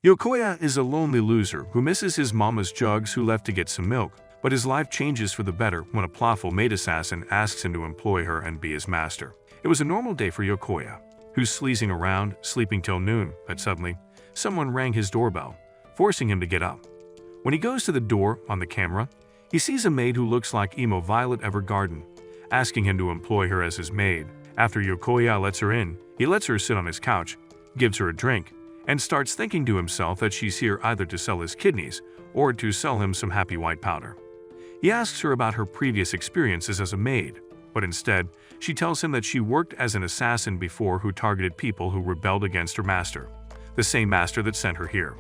Yokoya is a lonely loser who misses his mama's jugs who left to get some milk, but his life changes for the better when a plotful maid assassin asks him to employ her and be his master. It was a normal day for Yokoya, who's sleazing around, sleeping till noon, but suddenly, someone rang his doorbell, forcing him to get up. When he goes to the door on the camera, he sees a maid who looks like emo Violet Evergarden, asking him to employ her as his maid. After Yokoya lets her in, he lets her sit on his couch, gives her a drink, and starts thinking to himself that she's here either to sell his kidneys or to sell him some happy white powder. He asks her about her previous experiences as a maid, but instead, she tells him that she worked as an assassin before who targeted people who rebelled against her master, the same master that sent her here.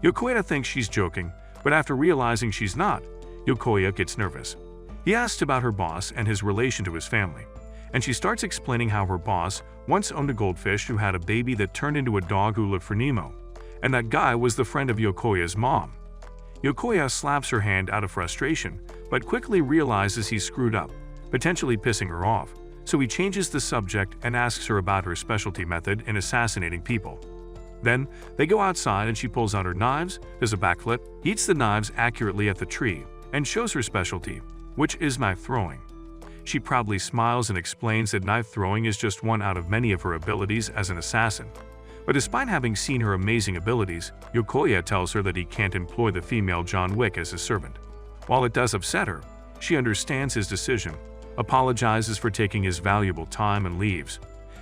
Yokoya thinks she's joking, but after realizing she's not, Yokoya gets nervous. He asks about her boss and his relation to his family, and she starts explaining how her boss once owned a goldfish who had a baby that turned into a dog who looked for Nemo, and that guy was the friend of Yokoya's mom. Yokoya slaps her hand out of frustration, but quickly realizes he's screwed up, potentially pissing her off, so he changes the subject and asks her about her specialty method in assassinating people. Then, they go outside and she pulls out her knives, does a backflip, eats the knives accurately at the tree, and shows her specialty, which is knife throwing. She proudly smiles and explains that knife throwing is just one out of many of her abilities as an assassin. But despite having seen her amazing abilities, Yokoya tells her that he can't employ the female John Wick as his servant. While it does upset her, she understands his decision, apologizes for taking his valuable time and leaves.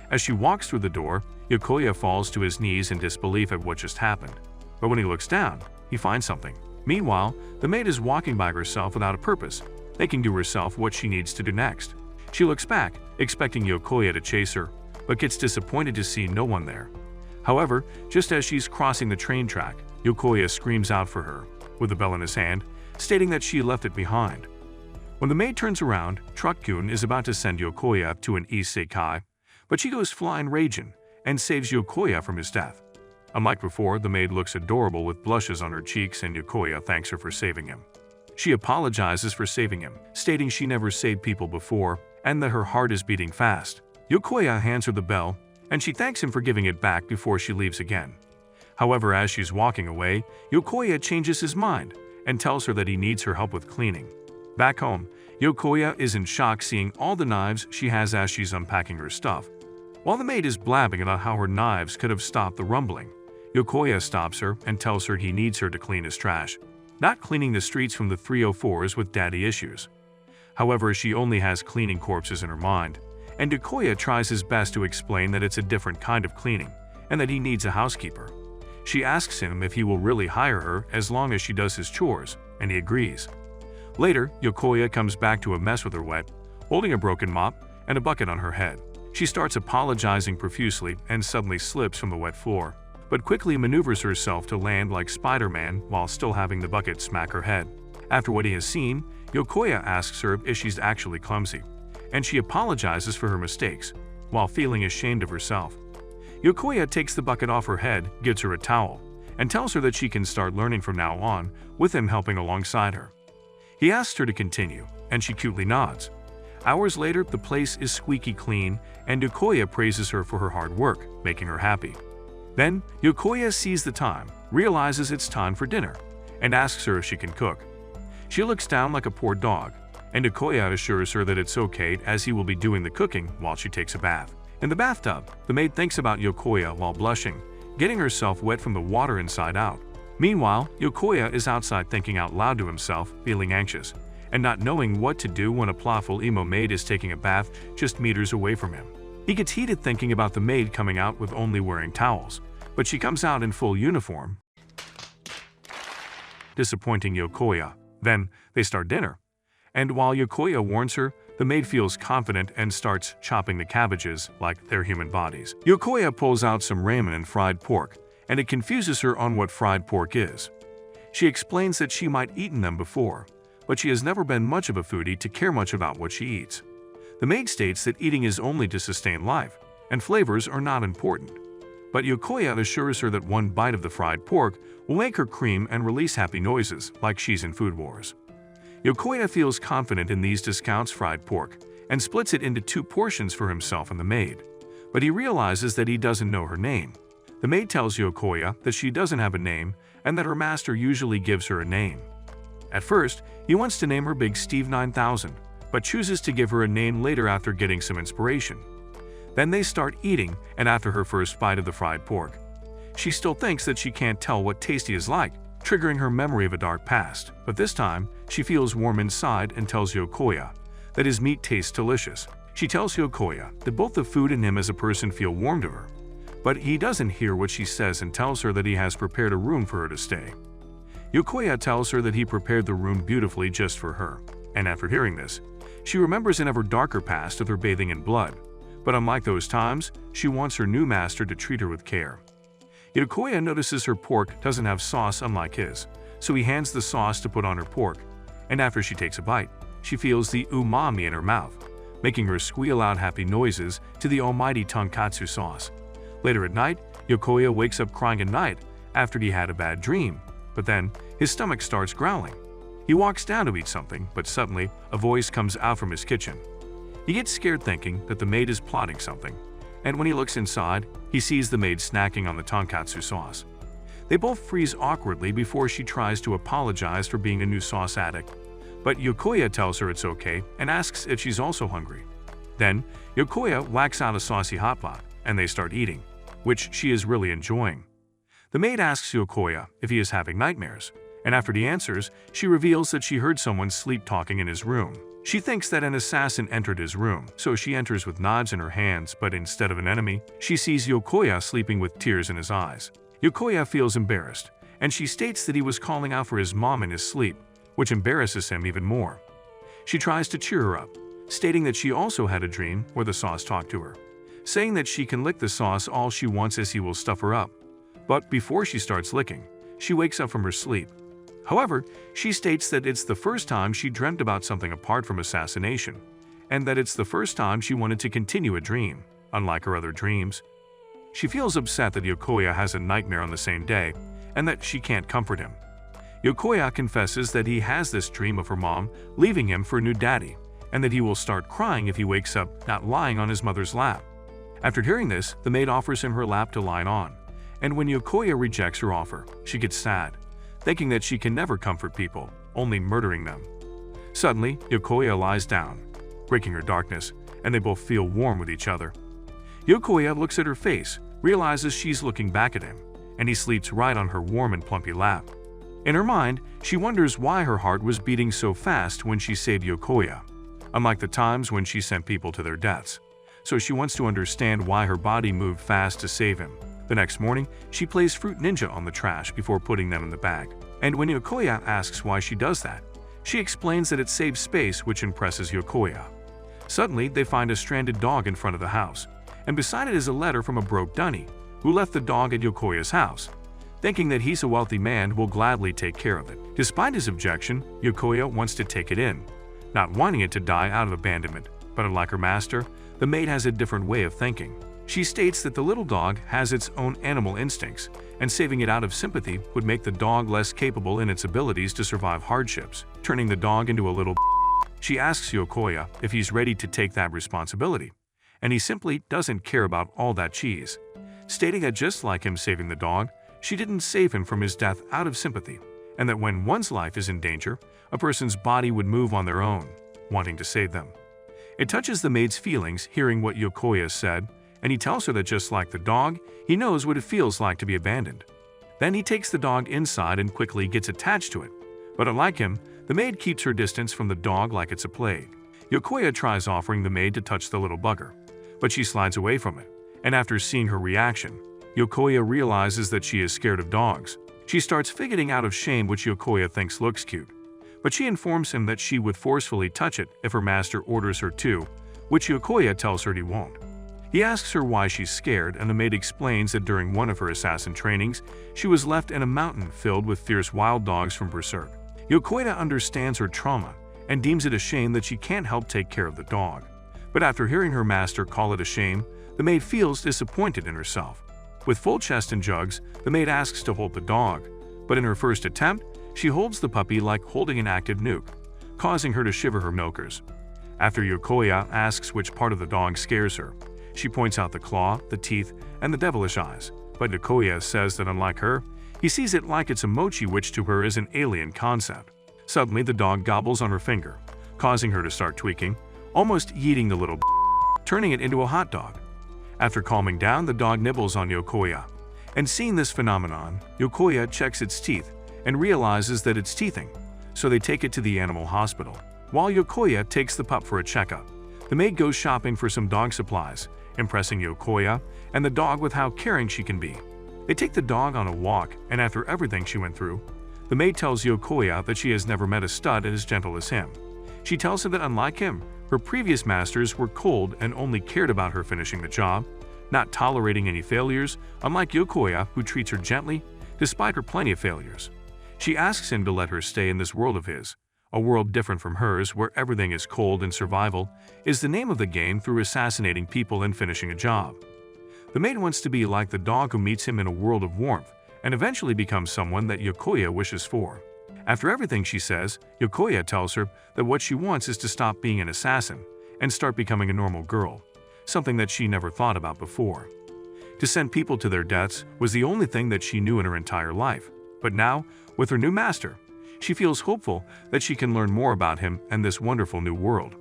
As she walks through the door, Yokoya falls to his knees in disbelief at what just happened. But when he looks down, he finds something. Meanwhile, the maid is walking by herself without a purpose, thinking to herself what she needs to do next. She looks back, expecting Yokoya to chase her, but gets disappointed to see no one there. However, just as she's crossing the train track, Yokoya screams out for her, with the bell in his hand, stating that she left it behind. When the maid turns around, Truck-kun is about to send Yokoya to an isekai, but she goes flying raging and saves Yokoya from his death. Unlike before, the maid looks adorable with blushes on her cheeks and Yokoya thanks her for saving him. She apologizes for saving him, stating she never saved people before and that her heart is beating fast. Yokoya hands her the bell, and she thanks him for giving it back before she leaves again. However, as she's walking away, Yokoya changes his mind and tells her that he needs her help with cleaning. Back home, Yokoya is in shock seeing all the knives she has as she's unpacking her stuff. While the maid is blabbing about how her knives could have stopped the rumbling, Yokoya stops her and tells her he needs her to clean his trash, not cleaning the streets from the 304s with daddy issues. However, she only has cleaning corpses in her mind, and Yokoya tries his best to explain that it's a different kind of cleaning and that he needs a housekeeper. She asks him if he will really hire her as long as she does his chores, and he agrees. Later, Yokoya comes back to a mess with her wet, holding a broken mop and a bucket on her head. She starts apologizing profusely and suddenly slips from the wet floor, but quickly maneuvers herself to land like Spider-Man while still having the bucket smack her head. After what he has seen, Yokoya asks her if she's actually clumsy, and she apologizes for her mistakes, while feeling ashamed of herself. Yokoya takes the bucket off her head, gives her a towel, and tells her that she can start learning from now on, with him helping alongside her. He asks her to continue, and she cutely nods. Hours later, the place is squeaky clean, and Yokoya praises her for her hard work, making her happy. Then, Yokoya sees the time, realizes it's time for dinner, and asks her if she can cook. She looks down like a poor dog, and Yokoya assures her that it's okay as he will be doing the cooking while she takes a bath. In the bathtub, the maid thinks about Yokoya while blushing, getting herself wet from the water inside out. Meanwhile, Yokoya is outside thinking out loud to himself, feeling anxious, and not knowing what to do when a plotful emo maid is taking a bath just meters away from him. He gets heated thinking about the maid coming out with only wearing towels, but she comes out in full uniform, disappointing Yokoya. Then, they start dinner, and while Yokoya warns her, the maid feels confident and starts chopping the cabbages like they're human bodies. Yokoya pulls out some ramen and fried pork, and it confuses her on what fried pork is. She explains that she might eaten them before, but she has never been much of a foodie to care much about what she eats. The maid states that eating is only to sustain life, and flavors are not important. But Yokoya assures her that one bite of the fried pork will make her cream and release happy noises like she's in Food Wars. Yokoya feels confident in these discounts fried pork and splits it into 2 portions for himself and the maid, but he realizes that he doesn't know her name. The maid tells Yokoya that she doesn't have a name and that her master usually gives her a name. At first, he wants to name her Big Steve 9000, but chooses to give her a name later after getting some inspiration. Then they start eating, and after her first bite of the fried pork, she still thinks that she can't tell what tasty is like, triggering her memory of a dark past. But this time, she feels warm inside and tells Yokoya that his meat tastes delicious. She tells Yokoya that both the food and him as a person feel warm to her, but he doesn't hear what she says and tells her that he has prepared a room for her to stay. Yokoya tells her that he prepared the room beautifully just for her, and after hearing this, she remembers an ever darker past of her bathing in blood. But unlike those times, she wants her new master to treat her with care. Yokoya notices her pork doesn't have sauce unlike his, so he hands the sauce to put on her pork, and after she takes a bite, she feels the umami in her mouth, making her squeal out happy noises to the almighty tonkatsu sauce. Later at night, Yokoya wakes up crying at night after he had a bad dream, but then his stomach starts growling. He walks down to eat something, but suddenly a voice comes out from his kitchen. He gets scared thinking that the maid is plotting something, and when he looks inside, he sees the maid snacking on the tonkatsu sauce. They both freeze awkwardly before she tries to apologize for being a new sauce addict, but Yokoya tells her it's okay and asks if she's also hungry. Then, Yokoya whacks out a saucy hot pot, and they start eating, which she is really enjoying. The maid asks Yokoya if he is having nightmares, and after he answers, she reveals that she heard someone sleep-talking in his room. She thinks that an assassin entered his room, so she enters with knives in her hands, but instead of an enemy, she sees Yokoya sleeping with tears in his eyes. Yokoya feels embarrassed, and she states that he was calling out for his mom in his sleep, which embarrasses him even more. She tries to cheer her up, stating that she also had a dream where the sauce talked to her, saying that she can lick the sauce all she wants as he will stuff her up. But before she starts licking, she wakes up from her sleep. However, she states that it's the first time she dreamt about something apart from assassination, and that it's the first time she wanted to continue a dream, unlike her other dreams. She feels upset that Yokoya has a nightmare on the same day, and that she can't comfort him. Yokoya confesses that he has this dream of her mom leaving him for a new daddy, and that he will start crying if he wakes up not lying on his mother's lap. After hearing this, the maid offers him her lap to lie on, and when Yokoya rejects her offer, she gets sad, thinking that she can never comfort people, only murdering them. Suddenly, Yokoya lies down, breaking her darkness, and they both feel warm with each other. Yokoya looks at her face, realizes she's looking back at him, and he sleeps right on her warm and plumpy lap. In her mind, she wonders why her heart was beating so fast when she saved Yokoya, unlike the times when she sent people to their deaths. So she wants to understand why her body moved fast to save him. The next morning, she plays Fruit Ninja on the trash before putting them in the bag. And when Yokoya asks why she does that, she explains that it saves space, which impresses Yokoya. Suddenly, they find a stranded dog in front of the house, and beside it is a letter from a broke dunny who left the dog at Yokoya's house, thinking that he's a wealthy man who will gladly take care of it. Despite his objection, Yokoya wants to take it in, not wanting it to die out of abandonment, but unlike her master, the maid has a different way of thinking. She states that the little dog has its own animal instincts, and saving it out of sympathy would make the dog less capable in its abilities to survive hardships, turning the dog into a little. She asks Yokoya if he's ready to take that responsibility, and he simply doesn't care about all that cheese, stating that just like him saving the dog, she didn't save him from his death out of sympathy, and that when one's life is in danger, a person's body would move on their own, wanting to save them. It touches the maid's feelings hearing what Yokoya said, and he tells her that just like the dog, he knows what it feels like to be abandoned. Then he takes the dog inside and quickly gets attached to it. But unlike him, the maid keeps her distance from the dog like it's a plague. Yokoya tries offering the maid to touch the little bugger, but she slides away from it, and after seeing her reaction, Yokoya realizes that she is scared of dogs. She starts fidgeting out of shame, which Yokoya thinks looks cute, but she informs him that she would forcefully touch it if her master orders her to, which Yokoya tells her he won't. He asks her why she's scared, and the maid explains that during one of her assassin trainings, she was left in a mountain filled with fierce wild dogs from Berserk. Yokoya understands her trauma and deems it a shame that she can't help take care of the dog. But after hearing her master call it a shame, the maid feels disappointed in herself. With full chest and jugs, the maid asks to hold the dog, but in her first attempt, she holds the puppy like holding an active nuke, causing her to shiver her milkers. After Yokoya asks which part of the dog scares her, she points out the claw, the teeth, and the devilish eyes, But Yokoya says that unlike her, he sees it like it's a mochi, which to her is an alien concept. Suddenly, the dog gobbles on her finger, causing her to start tweaking, almost yeeting the little turning it into a hot dog. After calming down, the dog nibbles on Yokoya. And seeing this phenomenon, Yokoya checks its teeth and realizes that it's teething, so they take it to the animal hospital. While Yokoya takes the pup for a checkup, the maid goes shopping for some dog supplies, impressing Yokoya and the dog with how caring she can be. They take the dog on a walk, and after everything she went through, the maid tells Yokoya that she has never met a stud as gentle as him. She tells him that unlike him, her previous masters were cold and only cared about her finishing the job, not tolerating any failures, unlike Yokoya, who treats her gently, despite her plenty of failures. She asks him to let her stay in this world of his, a world different from hers where everything is cold and survival is the name of the game through assassinating people and finishing a job. The maid wants to be like the dog who meets him in a world of warmth and eventually becomes someone that Yokoya wishes for. After everything she says, Yokoya tells her that what she wants is to stop being an assassin and start becoming a normal girl, something that she never thought about before. To send people to their deaths was the only thing that she knew in her entire life, but now, with her new master, she feels hopeful that she can learn more about him and this wonderful new world.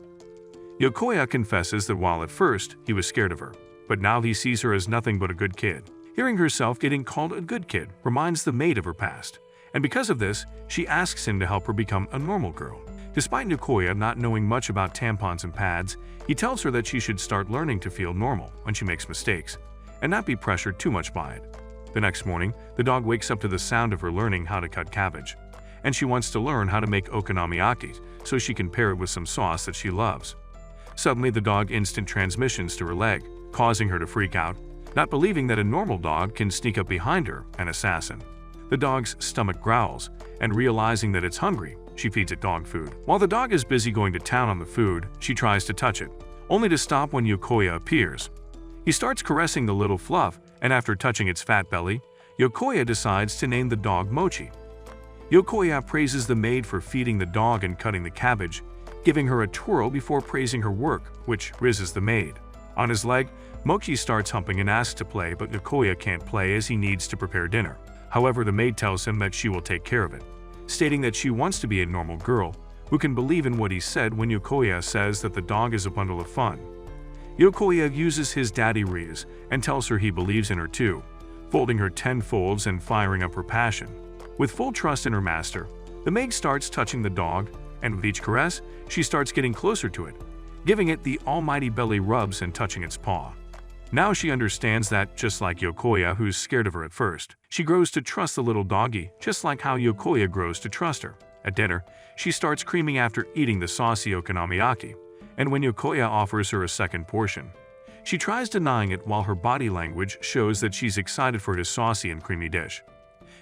Yokoya confesses that while at first he was scared of her, but now he sees her as nothing but a good kid. Hearing herself getting called a good kid reminds the maid of her past, and because of this, she asks him to help her become a normal girl. Despite Yokoya not knowing much about tampons and pads, he tells her that she should start learning to feel normal when she makes mistakes, and not be pressured too much by it. The next morning, the dog wakes up to the sound of her learning how to cut cabbage, and she wants to learn how to make okonomiyaki so she can pair it with some sauce that she loves. Suddenly, the dog instant transmissions to her leg, causing her to freak out, not believing that a normal dog can sneak up behind her, an assassin. The dog's stomach growls, and realizing that it's hungry, she feeds it dog food. While the dog is busy going to town on the food, she tries to touch it, only to stop when Yokoya appears. He starts caressing the little fluff, and after touching its fat belly, Yokoya decides to name the dog Mochi. Yokoya praises the maid for feeding the dog and cutting the cabbage, giving her a twirl before praising her work, which rizzes the maid. On his leg, Mochi starts humping and asks to play, but Yokoya can't play as he needs to prepare dinner. However, the maid tells him that she will take care of it, stating that she wants to be a normal girl who can believe in what he said when Yokoya says that the dog is a bundle of fun. Yokoya uses his daddy Riz and tells her he believes in her too, folding her 10 folds and firing up her passion. With full trust in her master, the maid starts touching the dog, and with each caress, she starts getting closer to it, giving it the almighty belly rubs and touching its paw. Now she understands that, just like Yokoya, who's scared of her at first, she grows to trust the little doggy, just like how Yokoya grows to trust her. At dinner, she starts screaming after eating the saucy okonomiyaki, and when Yokoya offers her a second portion, she tries denying it while her body language shows that she's excited for his saucy and creamy dish.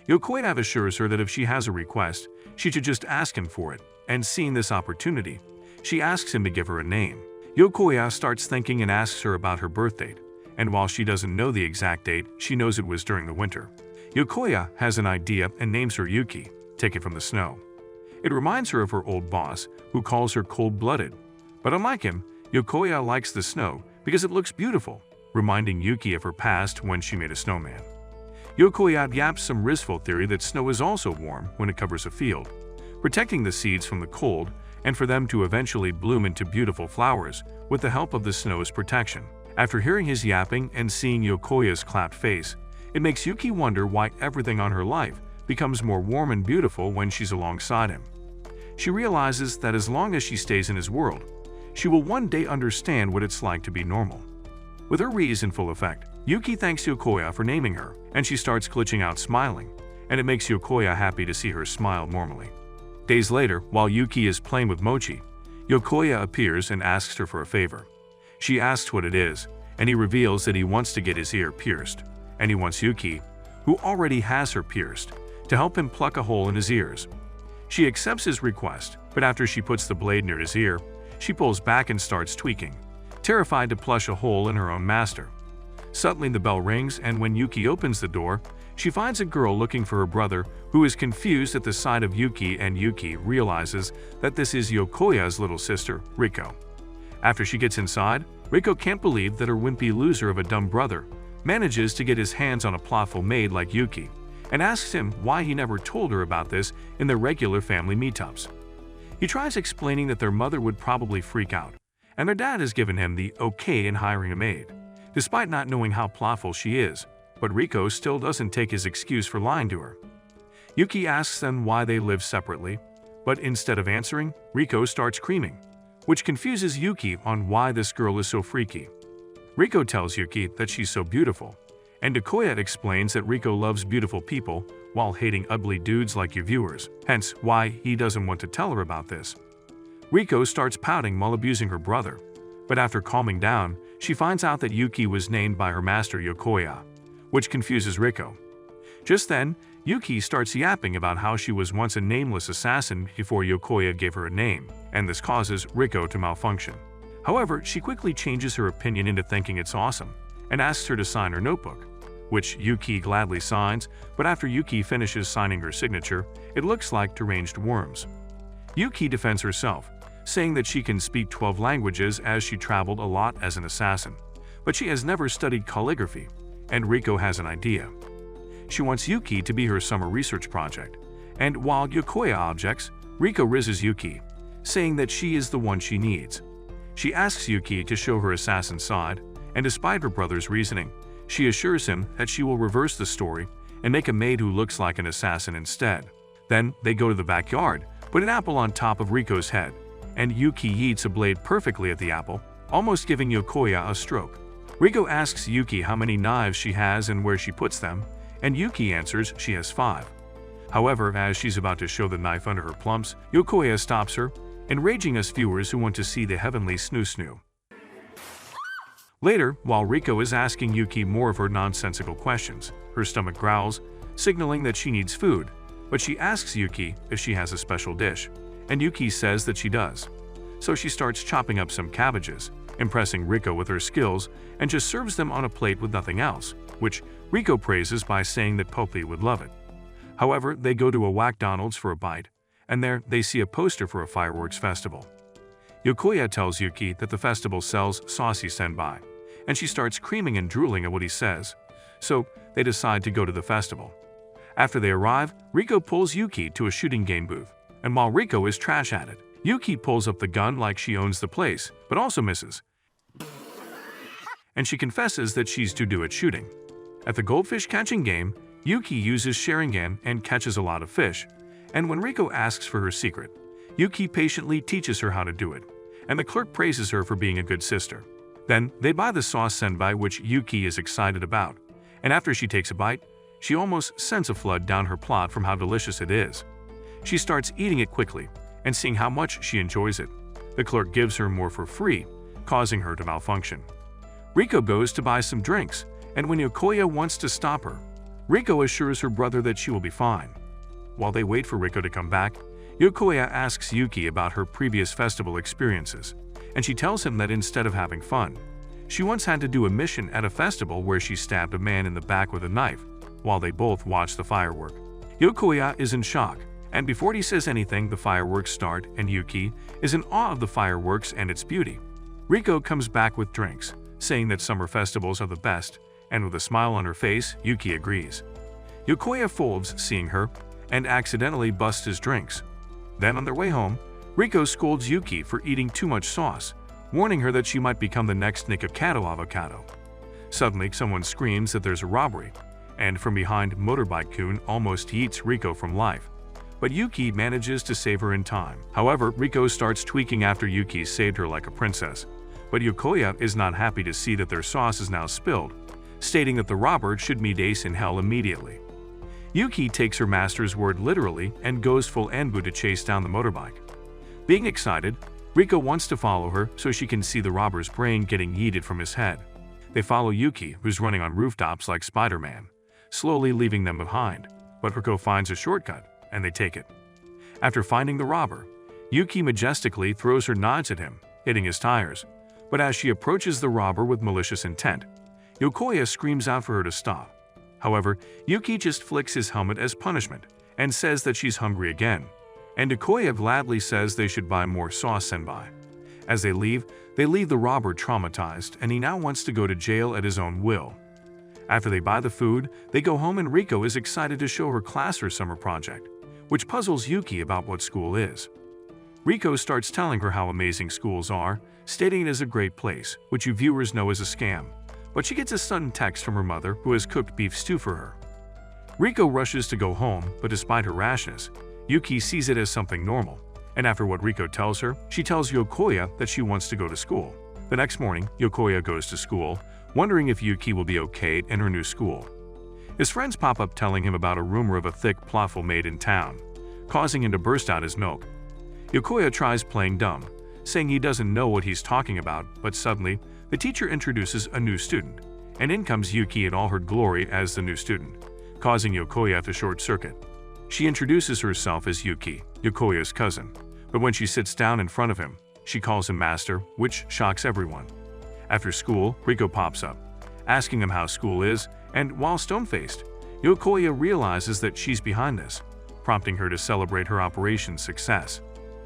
Yokoya assures her that if she has a request, she should just ask him for it, and seeing this opportunity, she asks him to give her a name. Yokoya starts thinking and asks her about her birth date, and while she doesn't know the exact date, she knows it was during the winter. Yokoya has an idea and names her Yuki, taken from the snow. It reminds her of her old boss, who calls her cold-blooded. But unlike him, Yokoya likes the snow because it looks beautiful, reminding Yuki of her past when she made a snowman. Yokoya yaps some Rizful theory that snow is also warm when it covers a field, protecting the seeds from the cold and for them to eventually bloom into beautiful flowers with the help of the snow's protection. After hearing his yapping and seeing Yokoya's clapped face, it makes Yuki wonder why everything on her life becomes more warm and beautiful when she's alongside him. She realizes that as long as she stays in his world, she will one day understand what it's like to be normal. With her Riz in full effect, Yuki thanks Yokoya for naming her, and she starts glitching out smiling, and it makes Yokoya happy to see her smile normally. Days later, while Yuki is playing with Mochi, Yokoya appears and asks her for a favor. She asks what it is, and he reveals that he wants to get his ear pierced, and he wants Yuki, who already has her pierced, to help him pluck a hole in his ears. She accepts his request, but after she puts the blade near his ear, she pulls back and starts tweaking, terrified to plush a hole in her own master. Suddenly the bell rings, and when Yuki opens the door, she finds a girl looking for her brother, who is confused at the sight of Yuki, and Yuki realizes that this is Yokoya's little sister, Riko. After she gets inside, Riko can't believe that her wimpy loser of a dumb brother, manages to get his hands on a plotful maid like Yuki, and asks him why he never told her about this in their regular family meetups. He tries explaining that their mother would probably freak out, and their dad has given him the okay in hiring a maid, despite not knowing how plotful she is, but Rico still doesn't take his excuse for lying to her. Yuki asks them why they live separately, but instead of answering, Rico starts screaming, which confuses Yuki on why this girl is so freaky. Rico tells Yuki that she's so beautiful, and Okoye explains that Rico loves beautiful people while hating ugly dudes like you viewers, hence why he doesn't want to tell her about this. Rico starts pouting while abusing her brother, but after calming down, she finds out that Yuki was named by her master Yokoya, which confuses Rico. Just then, Yuki starts yapping about how she was once a nameless assassin before Yokoya gave her a name, and this causes Rico to malfunction. However, she quickly changes her opinion into thinking it's awesome, and asks her to sign her notebook, which Yuki gladly signs, but after Yuki finishes signing her signature, it looks like deranged worms. Yuki defends herself, saying that she can speak 12 languages as she traveled a lot as an assassin, but she has never studied calligraphy, and Rico has an idea. She wants Yuki to be her summer research project, and while Yokoya objects, Rico rizzes Yuki, saying that she is the one she needs. She asks Yuki to show her assassin side, and despite her brother's reasoning, she assures him that she will reverse the story and make a maid who looks like an assassin instead. Then they go to the backyard, put an apple on top of Rico's head, and Yuki yeets a blade perfectly at the apple, almost giving Yokoya a stroke. Rico asks Yuki how many knives she has and where she puts them, and Yuki answers she has 5. However, as she's about to show the knife under her plumps, Yokoya stops her, enraging us viewers who want to see the heavenly snoo-snoo. Later, while Rico is asking Yuki more of her nonsensical questions, her stomach growls, signaling that she needs food, but she asks Yuki if she has a special dish, and Yuki says that she does. So she starts chopping up some cabbages, impressing Rico with her skills, and just serves them on a plate with nothing else, which Rico praises by saying that Poppy would love it. However, they go to a McDonald's for a bite, and there they see a poster for a fireworks festival. Yokoya tells Yuki that the festival sells saucy senpai, and she starts screaming and drooling at what he says, so they decide to go to the festival. After they arrive, Rico pulls Yuki to a shooting game booth, and while Rico is trash at it, Yuki pulls up the gun like she owns the place, but also misses, and she confesses that she's too good at shooting. At the goldfish catching game, Yuki uses Sharingan and catches a lot of fish, and when Rico asks for her secret, Yuki patiently teaches her how to do it, and the clerk praises her for being a good sister. Then they buy the sauce senpai, which Yuki is excited about, and after she takes a bite, she almost sends a flood down her plot from how delicious it is. She starts eating it quickly, and seeing how much she enjoys it, the clerk gives her more for free, causing her to malfunction. Rico goes to buy some drinks, and when Yokoya wants to stop her, Rico assures her brother that she will be fine. While they wait for Rico to come back, Yokoya asks Yuki about her previous festival experiences, and she tells him that instead of having fun, she once had to do a mission at a festival where she stabbed a man in the back with a knife while they both watch the firework. Yokoya is in shock, and before he says anything, the fireworks start and Yuki is in awe of the fireworks and its beauty. Rico comes back with drinks, saying that summer festivals are the best, and with a smile on her face, Yuki agrees. Yokoya folds seeing her, and accidentally busts his drinks. Then on their way home, Rico scolds Yuki for eating too much sauce, warning her that she might become the next Nikocado avocado. Suddenly, someone screams that there's a robbery, and from behind, Motorbike-kun almost yeets Rico from life. But Yuki manages to save her in time. However, Rico starts tweaking after Yuki saved her like a princess. But Yokoya is not happy to see that their sauce is now spilled, stating that the robber should meet Ace in hell immediately. Yuki takes her master's word literally and goes full Anbu to chase down the motorbike. Being excited, Rico wants to follow her so she can see the robber's brain getting yeeted from his head. They follow Yuki, who's running on rooftops like Spider-Man, slowly leaving them behind, but Rico finds a shortcut, and they take it. After finding the robber, Yuki majestically throws her knives at him, hitting his tires, but as she approaches the robber with malicious intent, Yokoya screams out for her to stop. However, Yuki just flicks his helmet as punishment and says that she's hungry again, and Yokoya gladly says they should buy more sauce senpai. As they leave the robber traumatized, and he now wants to go to jail at his own will. After they buy the food, they go home and Riko is excited to show her class her summer project, which puzzles Yuki about what school is. Riko starts telling her how amazing schools are, stating it is a great place, which you viewers know is a scam, but she gets a sudden text from her mother who has cooked beef stew for her. Riko rushes to go home, but despite her rashness, Yuki sees it as something normal, and after what Riko tells her, she tells Yokoya that she wants to go to school. The next morning, Yokoya goes to school, wondering if Yuki will be okay in her new school. His friends pop up telling him about a rumor of a thick, plothful maid in town, causing him to burst out his milk. Yokoya tries playing dumb, saying he doesn't know what he's talking about, but suddenly, the teacher introduces a new student, and in comes Yuki in all her glory as the new student, causing Yokoya to short-circuit. She introduces herself as Yuki, Yokoya's cousin, but when she sits down in front of him, she calls him master, which shocks everyone. After school, Riko pops up, asking him how school is, and while stone-faced, Yokoya realizes that she's behind this, prompting her to celebrate her operation's success.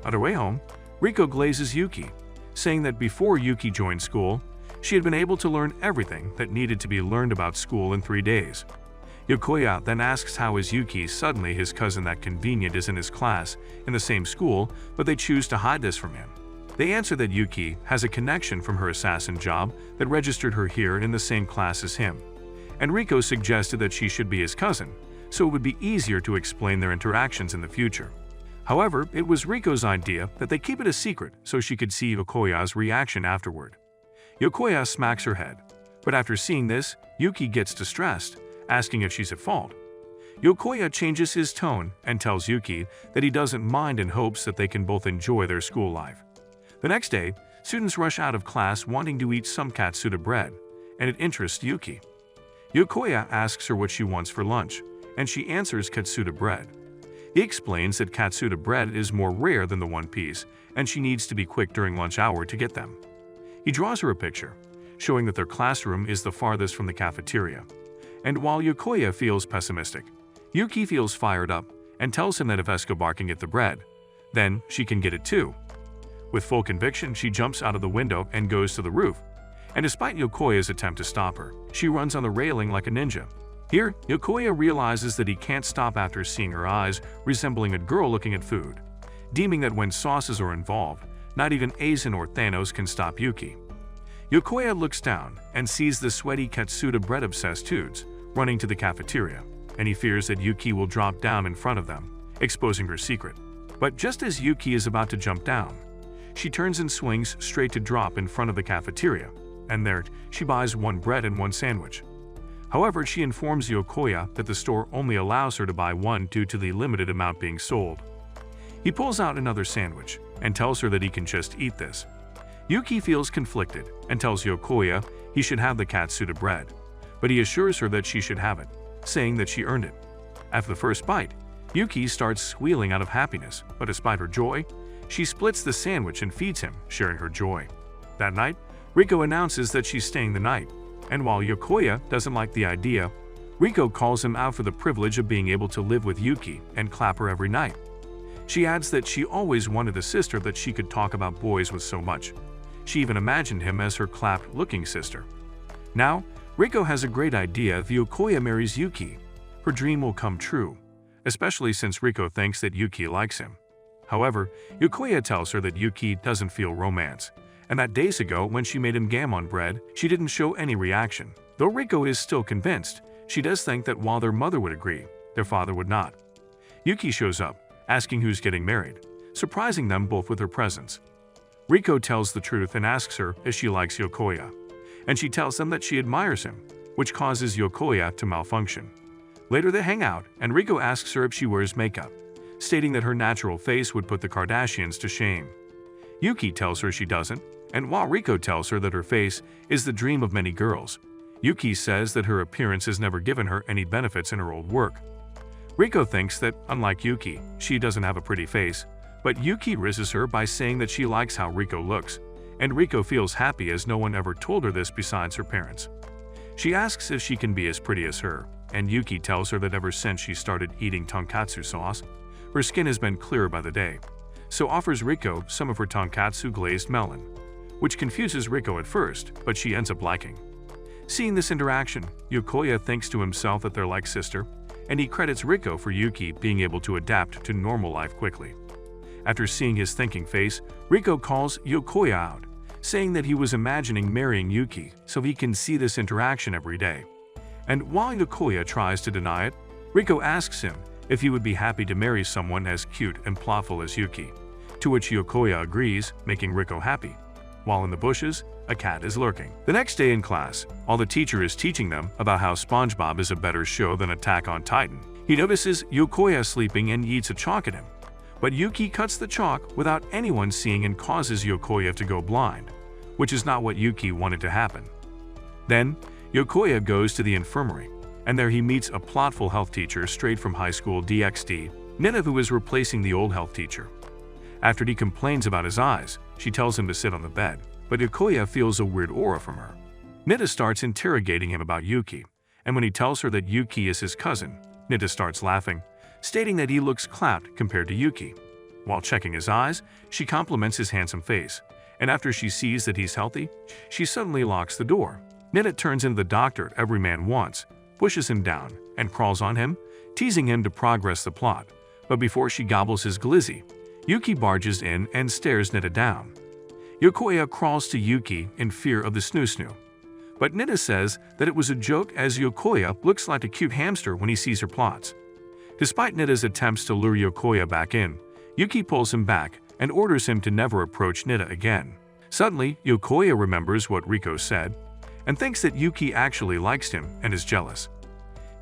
On her way home, Riko glazes Yuki, saying that before Yuki joined school, she had been able to learn everything that needed to be learned about school in 3 days. Yokoya then asks how is Yuki suddenly his cousin that convenient is in his class in the same school, but they choose to hide this from him. They answer that Yuki has a connection from her assassin job that registered her here in the same class as him, and Riko suggested that she should be his cousin, so it would be easier to explain their interactions in the future. However, it was Riko's idea that they keep it a secret so she could see Yokoya's reaction afterward. Yokoya smacks her head, but after seeing this, Yuki gets distressed, asking if she's at fault. Yokoya changes his tone and tells Yuki that he doesn't mind in hopes that they can both enjoy their school life. The next day, students rush out of class wanting to eat some katsuta bread, and it interests Yuki. Yokoya asks her what she wants for lunch, and she answers katsuta bread. He explains that katsuta bread is more rare than the one piece, and she needs to be quick during lunch hour to get them. He draws her a picture, showing that their classroom is the farthest from the cafeteria. And while Yokoya feels pessimistic, Yuki feels fired up and tells him that if Escobar can get the bread, then she can get it too. With full conviction, she jumps out of the window and goes to the roof, and despite Yokoya's attempt to stop her, she runs on the railing like a ninja. Here, Yokoya realizes that he can't stop after seeing her eyes resembling a girl looking at food, deeming that when sauces are involved, not even Aizen or Thanos can stop Yuki. Yokoya looks down and sees the sweaty katsuta bread-obsessed dudes running to the cafeteria, and he fears that Yuki will drop down in front of them, exposing her secret. But just as Yuki is about to jump down, she turns and swings straight to drop in front of the cafeteria, and there she buys one bread and one sandwich. However, she informs Yokoya that the store only allows her to buy one due to the limited amount being sold. He pulls out another sandwich and tells her that he can just eat this. Yuki feels conflicted and tells Yokoya he should have the katsuta bread, but he assures her that she should have it, saying that she earned it. After the first bite, Yuki starts squealing out of happiness, but despite her joy, she splits the sandwich and feeds him, sharing her joy. That night, Riko announces that she's staying the night, and while Yokoya doesn't like the idea, Riko calls him out for the privilege of being able to live with Yuki and clap her every night. She adds that she always wanted a sister that she could talk about boys with so much. She even imagined him as her clapped-looking sister. Now, Riko has a great idea if Yokoya marries Yuki. Her dream will come true, especially since Riko thinks that Yuki likes him. However, Yokoya tells her that Yuki doesn't feel romance, and that days ago when she made him gammon bread, she didn't show any reaction. Though Riko is still convinced, she does think that while their mother would agree, their father would not. Yuki shows up, asking who's getting married, surprising them both with her presence. Riko tells the truth and asks her if she likes Yokoya, and she tells them that she admires him, which causes Yokoya to malfunction. Later they hang out, and Riko asks her if she wears makeup, stating that her natural face would put the Kardashians to shame. Yuki tells her she doesn't, and while Riko tells her that her face is the dream of many girls, Yuki says that her appearance has never given her any benefits in her old work. Riko thinks that, unlike Yuki, she doesn't have a pretty face, but Yuki rizzes her by saying that she likes how Riko looks, and Riko feels happy as no one ever told her this besides her parents. She asks if she can be as pretty as her, and Yuki tells her that ever since she started eating tonkatsu sauce, her skin has been clearer by the day, so offers Riko some of her tonkatsu glazed melon, which confuses Riko at first, but she ends up liking. Seeing this interaction, Yokoya thinks to himself that they're like sister, and he credits Riko for Yuki being able to adapt to normal life quickly. After seeing his thinking face, Riko calls Yokoya out, saying that he was imagining marrying Yuki so he can see this interaction every day. And while Yokoya tries to deny it, Riko asks him if he would be happy to marry someone as cute and playful as Yuki, to which Yokoya agrees, making Riko happy. While in the bushes, a cat is lurking. The next day in class, while the teacher is teaching them about how SpongeBob is a better show than Attack on Titan, he notices Yokoya sleeping and eats a chalk at him. But Yuki cuts the chalk without anyone seeing and causes Yokoya to go blind, which is not what Yuki wanted to happen. Then, Yokoya goes to the infirmary, and there he meets a plotful health teacher straight from high school DxD, Nina, who is replacing the old health teacher. After he complains about his eyes, she tells him to sit on the bed, but Yokoya feels a weird aura from her. Nita starts interrogating him about Yuki, and when he tells her that Yuki is his cousin, Nita starts laughing, stating that he looks clapped compared to Yuki. While checking his eyes, she compliments his handsome face, and after she sees that he's healthy, she suddenly locks the door. Nita turns into the doctor every man wants, pushes him down, and crawls on him, teasing him to progress the plot. But before she gobbles his glizzy, Yuki barges in and stares Nita down. Yokoya crawls to Yuki in fear of the snoo-snoo. But Nita says that it was a joke, as Yokoya looks like a cute hamster when he sees her plots. Despite Nita's attempts to lure Yokoya back in, Yuki pulls him back and orders him to never approach Nita again. Suddenly, Yokoya remembers what Riko said and thinks that Yuki actually likes him and is jealous.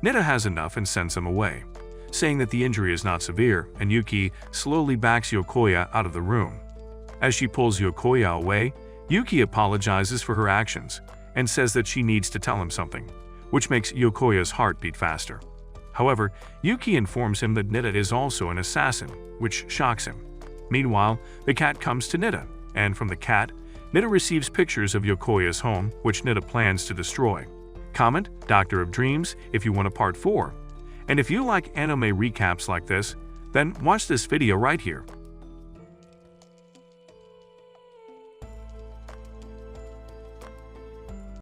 Nita has enough and sends him away, saying that the injury is not severe, and Yuki slowly backs Yokoya out of the room. As she pulls Yokoya away, Yuki apologizes for her actions and says that she needs to tell him something, which makes Yokoya's heart beat faster. However, Yuki informs him that Nita is also an assassin, which shocks him. Meanwhile, the cat comes to Nita, and from the cat, Nita receives pictures of Yokoya's home, which Nita plans to destroy. Comment, Doctor of Dreams, if you want a part 4. And if you like anime recaps like this, then watch this video right here.